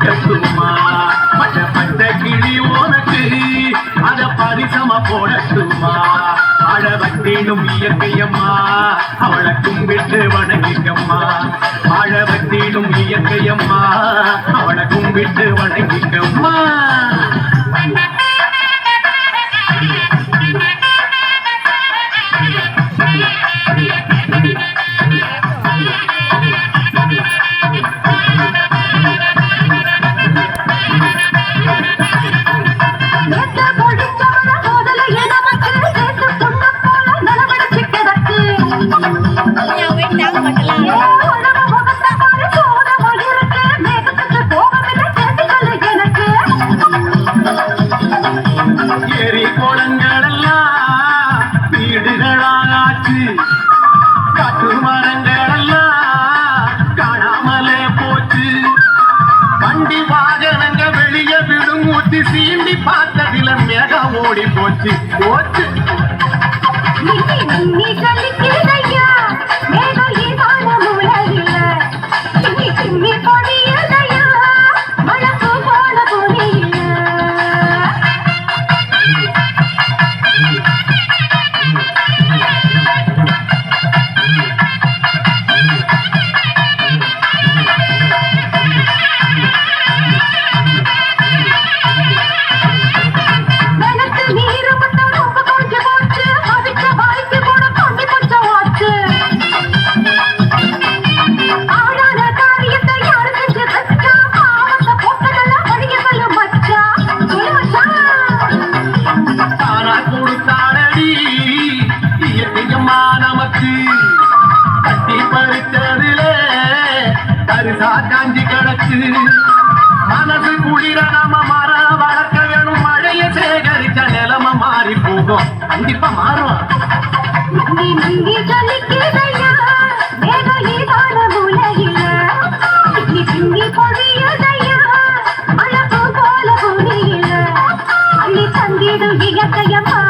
வைக்கட்டுமா பச்சை பச்சை கிளி உனக்கு அத பரிசம போடட்டுமா அழ வத்திடும் இயற்கையம்மா அவளை கும்பிட்டு வணங்கிக்கம்மா அழ வத்திடும் இயற்கையம்மா அவளை கும்பிட்டு வணங்கிக்கம்மா ஏரி குளங்களெல்லாம் வீடுகளாச்சு காட்டு மரங்களெல்லாம் காணாமலே போச்சு வண்டி வாகனங்க வெளியே விடும் ஊத்தி சீண்டி பார்த்ததில மேகம் ஓடி போச்சு போச்சு நமக்கு கட்டி பறித்ததிலே தரிசா காஞ்சி கிடக்கு மனசு குளிர நம்ம மரம் வளர்க்க வேணும் மழையை சேகரிச்ச நிலைமை மாறி போகும் கண்டிப்பா மாறும் தந்திடும் இயற்கையம்மா